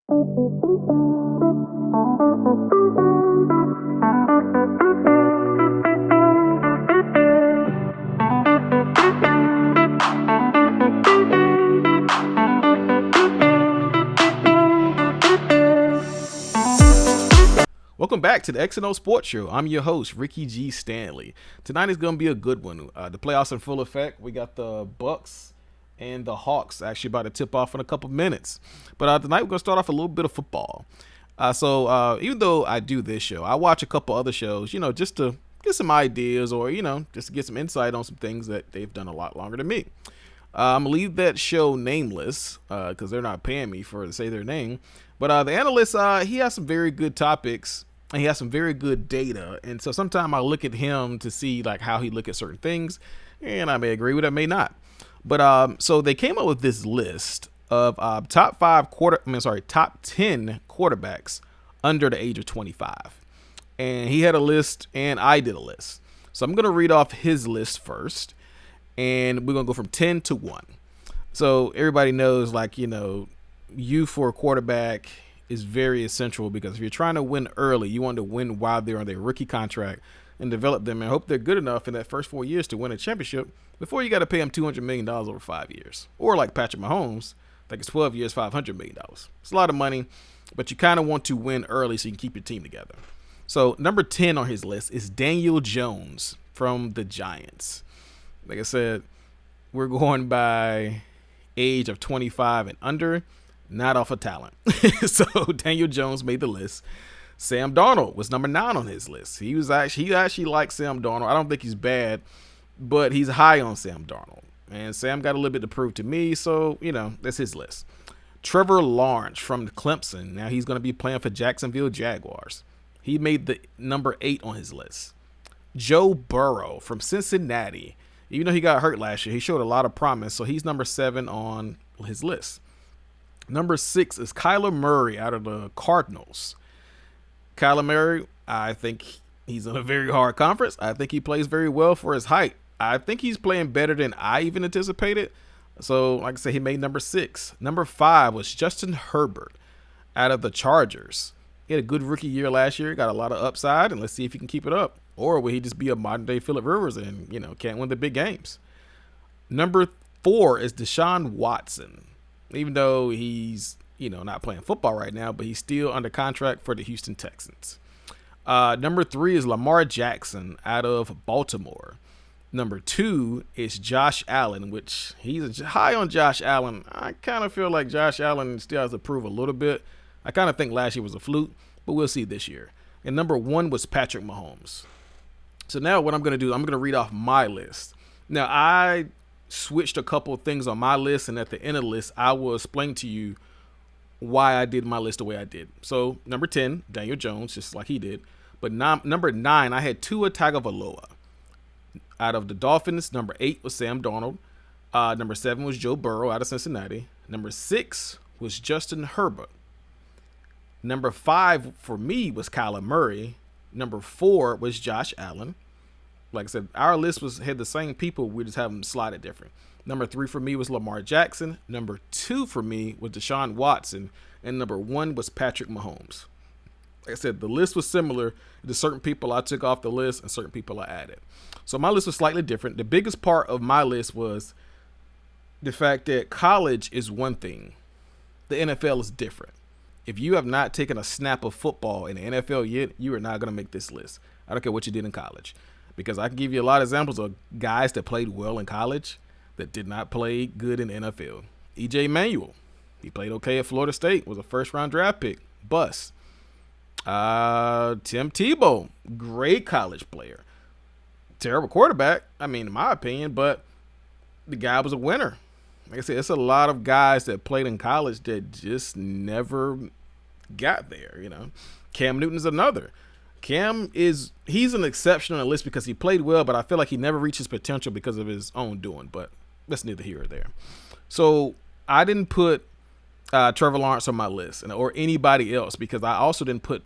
Welcome back to the XandO Sports Show. I'm your host, Ricky G. Stanley. Tonight is going to be a good one. The playoffs in full effect. We got the Bucks and the Hawks actually about to tip off in a couple minutes. But tonight we're going to start off a little bit of football. So even though I do this show, I watch a couple other shows, just to get some ideas or, just to get some insight on some things that they've done a lot longer than me. I'm going to leave that show nameless because they're not paying me to say their name. But the analyst, he has some very good topics. And he has some very good data. And so sometimes I look at him to see like how he look at certain things. And I may agree with it, may not. But so they came up with this list of top 10 quarterbacks under the age of 25. And he had a list and I did a list. So I'm going to read off his list first. And we're going to go from 10 to 1. So everybody knows you for a quarterback is very essential because if you're trying to win early, you want to win while they're on their rookie contract and develop them and hope they're good enough in that first 4 years to win a championship before you got to pay them $200 million over 5 years. Or like Patrick Mahomes, like it's 12 years, $500 million. It's a lot of money, but you kind of want to win early so you can keep your team together. So number 10 on his list is Daniel Jones from the Giants. Like I said, we're going by age of 25 and under. Not off of talent. So Daniel Jones made the list. Sam Darnold was number 9 on his list. He actually likes Sam Darnold. I don't think he's bad, but he's high on Sam Darnold. And Sam got a little bit to prove to me, so that's his list. Trevor Lawrence from Clemson. Now he's going to be playing for Jacksonville Jaguars. He made the number 8 on his list. Joe Burrow from Cincinnati. Even though he got hurt last year, he showed a lot of promise, so he's number 7 on his list. Number 6 is Kyler Murray out of the Cardinals. Kyler Murray, I think he's in a very hard conference. I think he plays very well for his height. I think he's playing better than I even anticipated. So, like I said, he made number 6. Number 5 was Justin Herbert out of the Chargers. He had a good rookie year last year. Got a lot of upside, and let's see if he can keep it up. Or will he just be a modern-day Phillip Rivers and, can't win the big games? Number 4 is Deshaun Watson. Even though he's, not playing football right now, but he's still under contract for the Houston Texans. Number 3 is Lamar Jackson out of Baltimore. Number 2 is Josh Allen, which he's high on Josh Allen. I kind of feel like Josh Allen still has to prove a little bit. I kind of think last year was a fluke, but we'll see this year. And number 1 was Patrick Mahomes. So now what I'm going to do, I'm going to read off my list. Now, I switched a couple of things on my list, and at the end of the list I will explain to you why I did my list the way I did. So number 10, Daniel Jones, just like he did. But number 9, I had Tua Tagovailoa out of the Dolphins. Number 8 was Sam Darnold. Number 7 was Joe Burrow out of Cincinnati. Number 6 was Justin Herbert. Number 5 for me was Kyler Murray. Number 4 was Josh Allen. Like I said, our list had the same people. We just have them slotted different. Number 3 for me was Lamar Jackson. Number 2 for me was Deshaun Watson. And number 1 was Patrick Mahomes. Like I said, the list was similar to certain people I took off the list and certain people I added. So my list was slightly different. The biggest part of my list was the fact that college is one thing. The NFL is different. If you have not taken a snap of football in the NFL yet, you are not going to make this list. I don't care what you did in college. Because I can give you a lot of examples of guys that played well in college that did not play good in the NFL. E.J. Manuel, he played okay at Florida State, was a first-round draft pick, bust. Tim Tebow, great college player. Terrible quarterback, in my opinion, but the guy was a winner. Like I said, it's a lot of guys that played in college that just never got there, Cam Newton's another. Cam he's an exception on the list because he played well, but I feel like he never reached his potential because of his own doing, but that's neither here or there. So I didn't put Trevor Lawrence on my list or anybody else because I also didn't put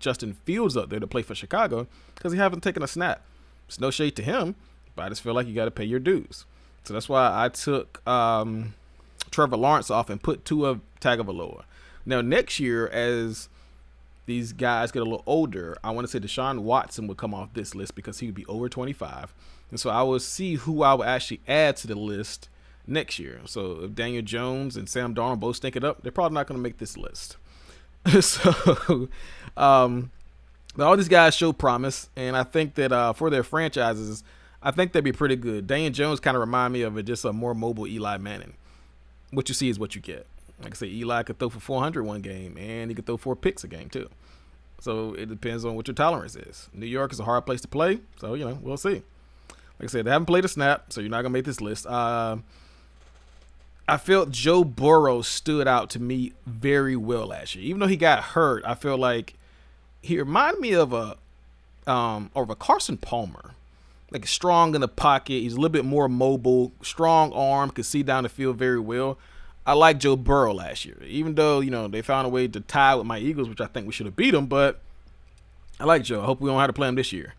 Justin Fields up there to play for Chicago because he haven't taken a snap. It's no shade to him, but I just feel like you got to pay your dues. So that's why I took Trevor Lawrence off and put Tua Tagovailoa. Now, next year, as these guys get a little older, I want to say Deshaun Watson would come off this list because he would be over 25. And so I will see who I will actually add to the list next year. So if Daniel Jones and Sam Darnold both stink it up, they're probably not going to make this list. So all these guys show promise, and I think that for their franchises, I think they'd be pretty good. Daniel Jones kind of remind me of just a more mobile Eli Manning. What you see is what you get. Like I say, Eli could throw for 400 one game, and he could throw 4 picks a game too. So it depends on what your tolerance is. New York is a hard place to play, so we'll see. Like I said, they haven't played a snap, so you're not gonna make this list. I felt Joe Burrow stood out to me very well last year. Even though he got hurt, I feel like he reminded me of a Carson Palmer. Like strong in the pocket. He's a little bit more mobile, strong arm, could see down the field very well. I like Joe Burrow last year, even though, they found a way to tie with my Eagles, which I think we should have beat them, but I like Joe. I hope we don't have to play him this year.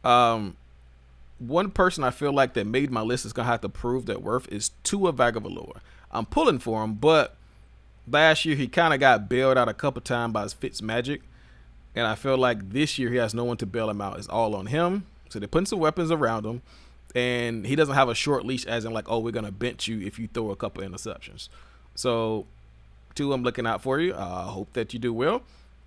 One person I feel like that made my list is going to have to prove their worth is Tua Tagovailoa. I'm pulling for him, but last year he kind of got bailed out a couple times by his Fitzmagic, and I feel like this year he has no one to bail him out. It's all on him. So they're putting some weapons around him, and he doesn't have a short leash as in like, oh, we're going to bench you if you throw a couple interceptions. So, Tua, I'm looking out for you. I hope that you do well.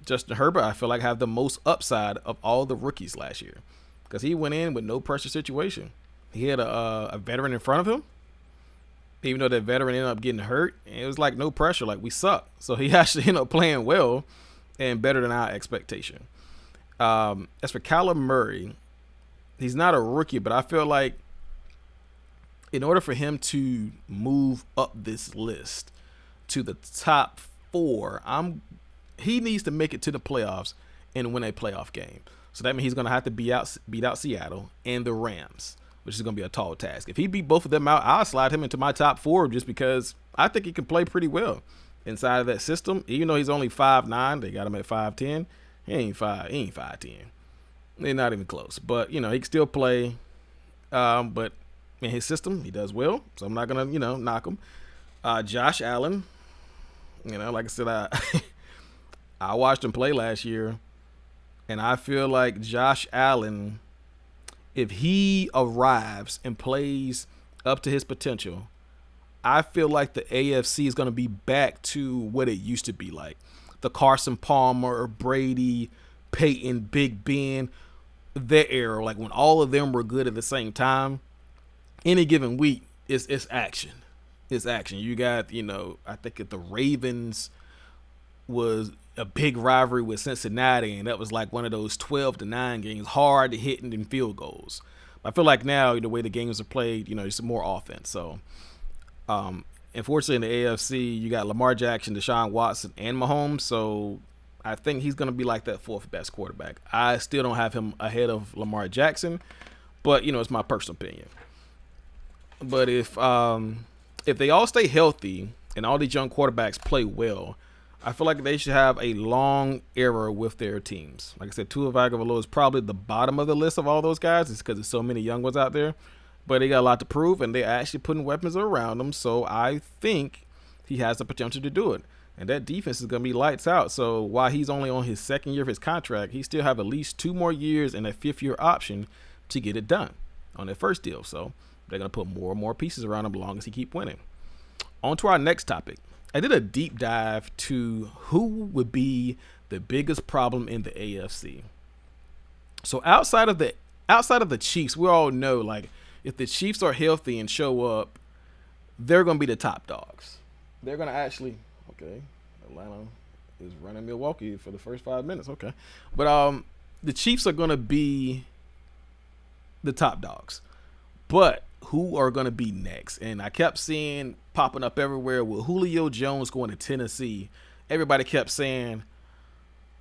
Justin Herbert, I feel like have the most upside of all the rookies last year because he went in with no pressure situation. He had a veteran in front of him, even though that veteran ended up getting hurt. And it was like no pressure, like we suck. So he actually ended up playing well and better than our expectation. As for Kyler Murray, he's not a rookie, but I feel like in order for him to move up this list to the top 4, he needs to make it to the playoffs and win a playoff game. So that means he's going to have to beat out Seattle and the Rams, which is going to be a tall task. If he beat both of them out, I'll slide him into my top 4 just because I think he can play pretty well inside of that system. Even though he's only 5'9", they got him at 5'10". He ain't 5'10". They're not even close. But, he can still play. But in his system, he does well. So I'm not going to, knock him. Josh Allen, like I said, I watched him play last year. And I feel like Josh Allen, if he arrives and plays up to his potential, I feel like the AFC is going to be back to what it used to be like. The Carson Palmer, Brady, Peyton, Big Ben, their era, like when all of them were good at the same time. Any given week, it's action. It's action. You got, I think the Ravens was a big rivalry with Cincinnati, and that was like one of those 12-9 games, hard to hit in field goals. I feel like now the way the games are played, it's more offense. So, unfortunately, in the AFC, you got Lamar Jackson, Deshaun Watson, and Mahomes. So I think he's going to be like that 4th best quarterback. I still don't have him ahead of Lamar Jackson, but it's my personal opinion. But if they all stay healthy and all these young quarterbacks play well, I feel like they should have a long era with their teams. Like I said, Tua Tagovailoa is probably the bottom of the list of all those guys. It's because there's so many young ones out there. But they got a lot to prove, and they're actually putting weapons around them. So I think he has the potential to do it. And that defense is going to be lights out. So while he's only on his 2nd year of his contract, he still have at least 2 more years and a 5th-year option to get it done on their first deal. So they're going to put more and more pieces around him as long as he keep winning. On to our next topic. I did a deep dive to who would be the biggest problem in the AFC. So outside of the Chiefs, we all know, like, if the Chiefs are healthy and show up, they're going to be the top dogs. They're going to actually, okay, Atlanta is running Milwaukee for the first 5 minutes, okay. But the Chiefs are going to be the top dogs. But who are going to be next? And I kept seeing popping up everywhere with Julio Jones going to Tennessee. Everybody kept saying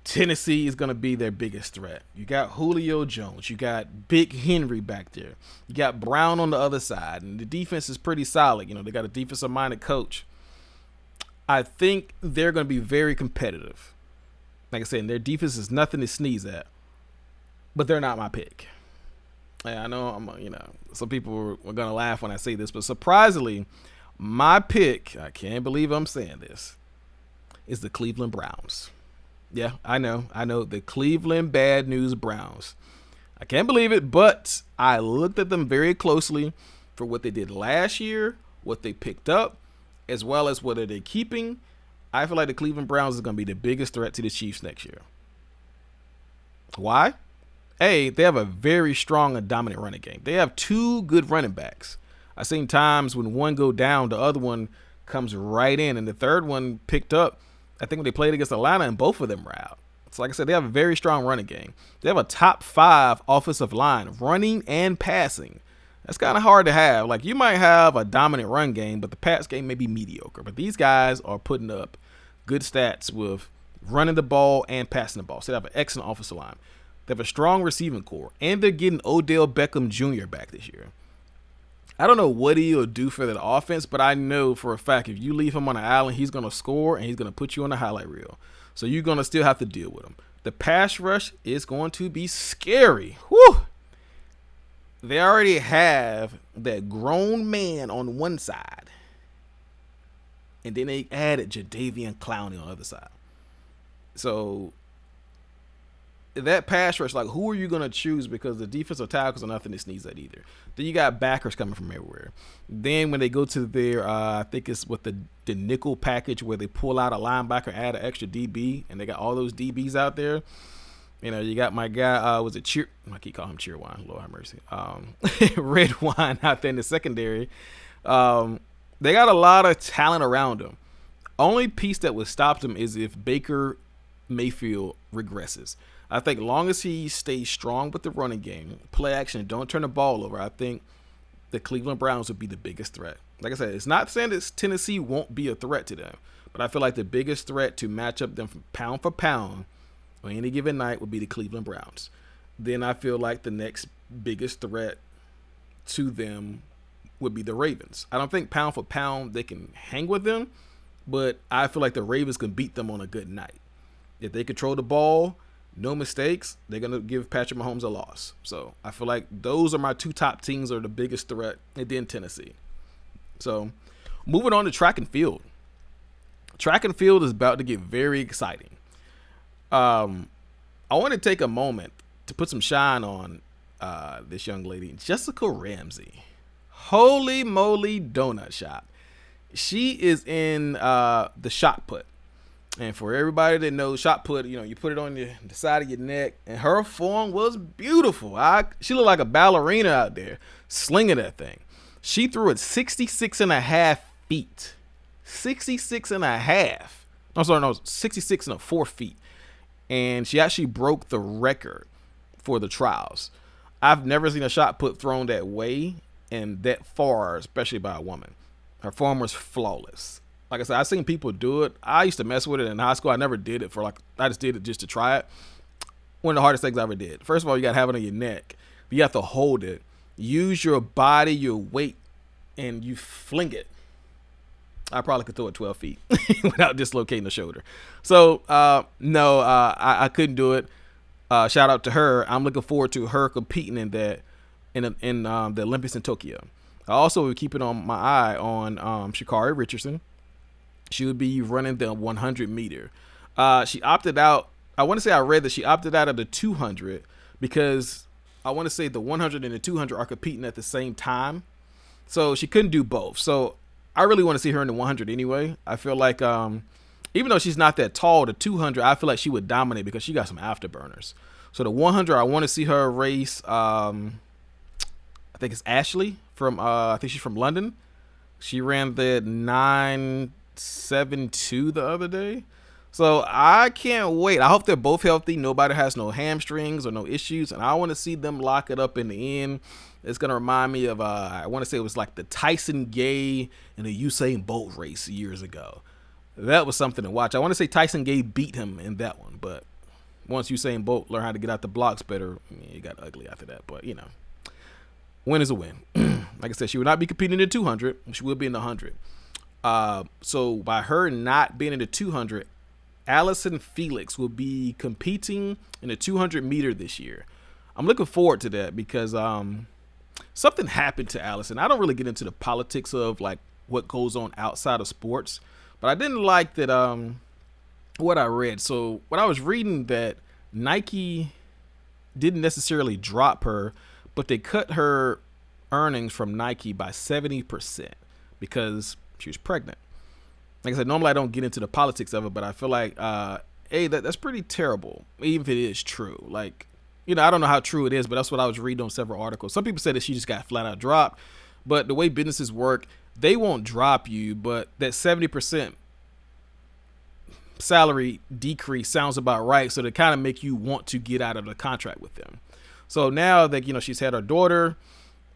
Tennessee is going to be their biggest threat. You got Julio Jones. You got Big Henry back there. You got Brown on the other side. And the defense is pretty solid. They got a defensive-minded coach. I think they're going to be very competitive. Like I said, their defense is nothing to sneeze at. But they're not my pick. And I know some people are going to laugh when I say this, but surprisingly, my pick, I can't believe I'm saying this, is the Cleveland Browns. Yeah, I know. The Cleveland Bad News Browns. I can't believe it, but I looked at them very closely for what they did last year, what they picked up, as well as what are they keeping. I feel like the Cleveland Browns is going to be the biggest threat to the Chiefs next year. Why? A, they have a very strong and dominant running game. They have two good running backs. I've seen times when one go down, the other one comes right in, and the third one picked up, I think when they played against Atlanta, and both of them were out. So like I said, they have a very strong running game. They have a top 5 offensive line, running and passing. That's kind of hard to have. Like, you might have a dominant run game, but the pass game may be mediocre. But these guys are putting up good stats with running the ball and passing the ball. So they have an excellent offensive line. They have a strong receiving core, and they're getting Odell Beckham Jr. back this year. I don't know what he'll do for that offense, but I know for a fact if you leave him on an island, he's going to score and he's going to put you on the highlight reel. So you're going to still have to deal with him. The pass rush is going to be scary. Whew. They already have that grown man on one side, and then they added Jadeveon Clowney on the other side. So that pass rush, like, who are you going to choose? Because the defensive tackles are nothing that sneeze at either. Then you got backers coming from everywhere. Then when they go to their, I think it's with the nickel package where they pull out a linebacker, add an extra DB, and they got all those DBs out there. You know, you got my guy, was it I keep calling him Cheerwine, Lord have mercy. Red Wine out there in the secondary. They got a lot of talent around them. Only piece that would stop them is if Baker Mayfield regresses. I think long as he stays strong with the running game, play action, and don't turn the ball over, I think the Cleveland Browns would be the biggest threat. Like I said, it's not saying that Tennessee won't be a threat to them, but I feel like the biggest threat to match up them from pound for pound on any given night would be the Cleveland Browns. Then I feel like the next biggest threat to them would be the Ravens. I don't think pound for pound they can hang with them, but I feel like the Ravens can beat them on a good night. If they control the ball, no mistakes, they're going to give Patrick Mahomes a loss. So I feel like those are my two top teams are the biggest threat, and then Tennessee. So moving on to track and field. Track and field is about to get very exciting. I want to take a moment to put some shine on this young lady, Jessica Ramsey. Holy moly donut shop. She is in the shot put. And for everybody that knows shot put, you know, you put it on the side of your neck, and her form was beautiful. She looked like a ballerina out there slinging that thing. She threw it 66.5 feet. 66.5. I'm sorry, no, 66.4 feet. And she actually broke the record for the trials. I've never seen a shot put thrown that way and that far, especially by a woman. Her form was flawless. Like I said, I've seen people do it. I used to mess with it in high school. I never did it I just did it just to try it. One of the hardest things I ever did. First of all, you got to have it on your neck. You have to hold it. Use your body, your weight, and you fling it. I probably could throw it 12 feet without dislocating the shoulder. So, no, I couldn't do it. Shout out to her. I'm looking forward to her competing in that in the Olympics in Tokyo. I also would keep it on my eye on Sha'Carri Richardson. She would be running the 100 meter. She opted out. I want to say I read that she opted out of the 200 because I want to say the 100 and the 200 are competing at the same time. So she couldn't do both. So I really want to see her in the 100 anyway. I feel like even though she's not that tall, the 200, I feel like she would dominate because she got some afterburners. So the 100, I want to see her race. I think it's Ashley from, I think she's from London. She ran the 9.72 the other day. So I can't wait. I hope they're both healthy. Nobody has no hamstrings or no issues. And I want to see them lock it up in the end. It's going to remind me of, I want to say it was like the Tyson Gay and the Usain Bolt race years ago. That was something to watch. I want to say Tyson Gay beat him in that one. But once Usain Bolt learned how to get out the blocks better, it got ugly after that. But, you know, win is a win. Like I said, she would not be competing in the 200. She will be in the 100. So by her not being in the 200, Allison Felix will be competing in the 200 meter this year. I'm looking forward to that because something happened to Allison. I don't really get into the politics of like what goes on outside of sports, but I didn't like that what I read. So when I was reading that Nike didn't necessarily drop her, but they cut her earnings from Nike by 70% because she was pregnant. Like I said, normally I don't get into the politics of it, but I feel like, hey, that's pretty terrible, even if it is true. Like, I don't know how true it is, but that's what I was reading on several articles. Some people said that she just got flat out dropped, but the way businesses work, they won't drop you, but that 70% salary decrease sounds about right. So to kind of make you want to get out of the contract with them. So now that, she's had her daughter,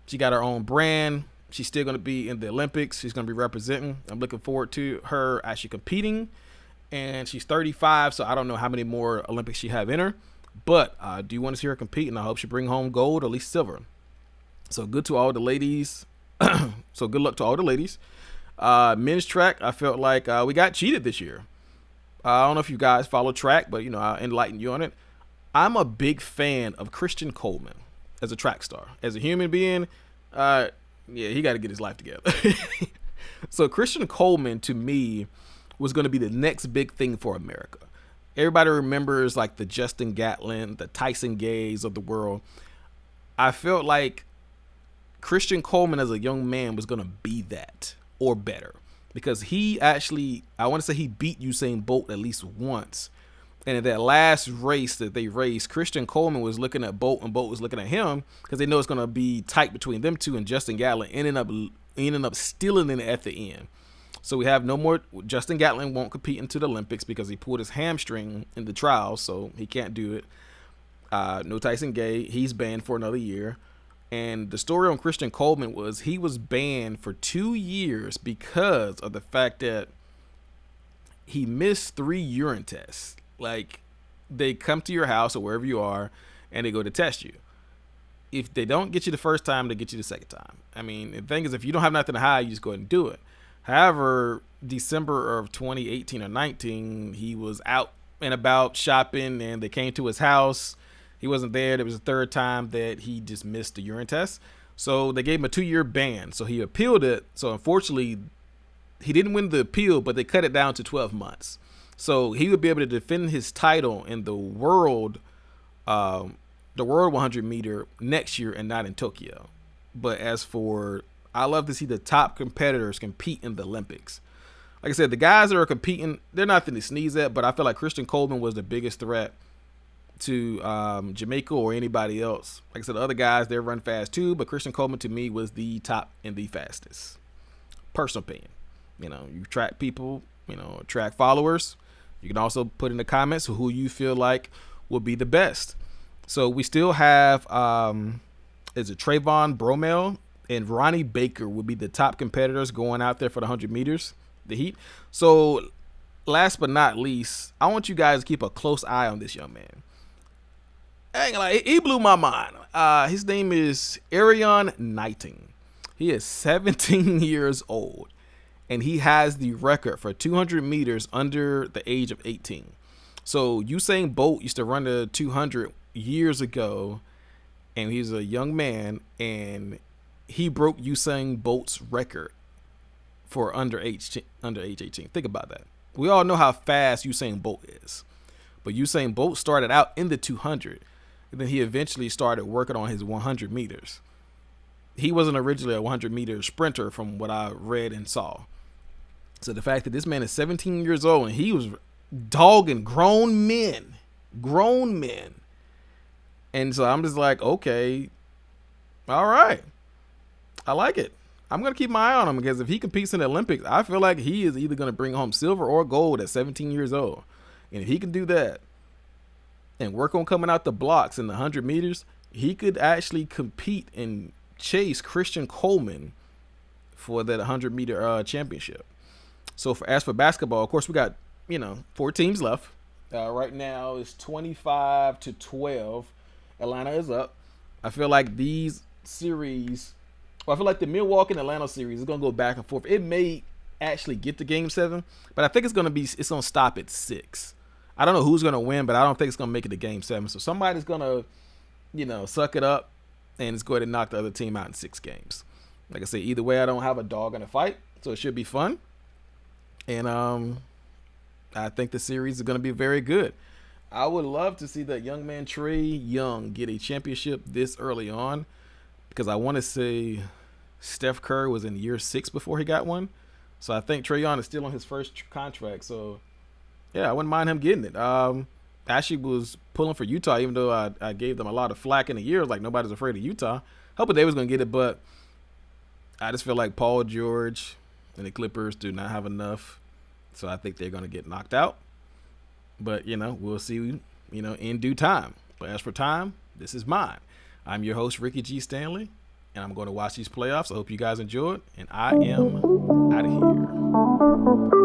she got her own brand. She's still going to be in the Olympics. She's going to be representing. I'm looking forward to her actually competing. And she's 35, so I don't know how many more Olympics she have in her. But I do want to see her compete, and I hope she bring home gold or at least silver. So good to all the ladies. So good luck to all the ladies. Men's track, I felt like we got cheated this year. I don't know if you guys follow track, but, I'll enlighten you on it. I'm a big fan of Christian Coleman as a track star. As a human being, he got to get his life together. So Christian Coleman, to me, was going to be the next big thing for America. Everybody remembers like the Justin Gatlin, the Tyson Gays of the world. I felt like Christian Coleman as a young man was going to be that or better because he actually, I want to say he beat Usain Bolt at least once. And in that last race that they raced, Christian Coleman was looking at Bolt and Bolt was looking at him because they know it's going to be tight between them two, and Justin Gatlin ended up stealing it at the end. So we have no more. Justin Gatlin won't compete into the Olympics because he pulled his hamstring in the trials, so he can't do it. No Tyson Gay. He's banned for another year. And the story on Christian Coleman was he was banned for 2 years because of the fact that he missed 3 urine tests. Like, they come to your house or wherever you are, and they go to test you. If they don't get you the first time, they get you the second time. I mean, the thing is, if you don't have nothing to hide, you just go ahead and do it. However, December of 2018 or 19, he was out and about shopping, and they came to his house. He wasn't there. There was a third time that he just missed the urine test. So they gave him a 2-year ban. So he appealed it. So unfortunately, he didn't win the appeal, but they cut it down to 12 months. So he would be able to defend his title in the world 100 meter next year and not in Tokyo. But as for, I love to see the top competitors compete in the Olympics. Like I said, the guys that are competing, they're nothing to sneeze at, but I feel like Christian Coleman was the biggest threat to Jamaica or anybody else. Like I said, the other guys, they run fast too, but Christian Coleman to me was the top and the fastest. Personal opinion. You track people, track followers. You can also put in the comments who you feel like will be the best. So we still have, is it Trayvon Bromell and Ronnie Baker will be the top competitors going out there for the 100 meters, the heat. So last but not least, I want you guys to keep a close eye on this young man. He blew my mind. His name is Arion Knighting. He is 17 years old, and he has the record for 200 meters under the age of 18. So Usain Bolt used to run the 200 years ago, and he's a young man, and he broke Usain Bolt's record for under age 18. Think about that. We all know how fast Usain Bolt is, but Usain Bolt started out in the 200, and then he eventually started working on his 100 meters. He wasn't originally a 100 meter sprinter from what I read and saw. So the fact that this man is 17 years old and he was dogging grown men. And so I'm just like, okay, all right. I like it. I'm going to keep my eye on him because if he competes in the Olympics, I feel like he is either going to bring home silver or gold at 17 years old. And if he can do that and work on coming out the blocks in the 100 meters, he could actually compete and chase Christian Coleman for that 100 meter championship. So as for basketball, of course, we got, 4 teams left. Right now it's 25-12. Atlanta is up. I feel like these series, I feel like the Milwaukee and Atlanta series is going to go back and forth. It may actually get to game 7, but I think it's going to stop at 6. I don't know who's going to win, but I don't think it's going to make it to game 7. So somebody's going to, suck it up and it's going to knock the other team out in 6 games. Like I say, either way, I don't have a dog in a fight, so it should be fun. And I think the series is going to be very good. I would love to see that young man Trae Young get a championship this early on, because I want to say Steph Curry was in year 6 before he got one. So I think Trae Young is still on his first contract. So yeah, I wouldn't mind him getting it. Actually was pulling for Utah, even though I gave them a lot of flack in the year. Like, nobody's afraid of Utah. Hoping they was going to get it, but I just feel like Paul George and the Clippers do not have enough. So I think they're going to get knocked out. But, we'll see, in due time. But as for time, this is mine. I'm your host, Ricky G. Stanley, and I'm going to watch these playoffs. I hope you guys enjoyed, and I am out of here.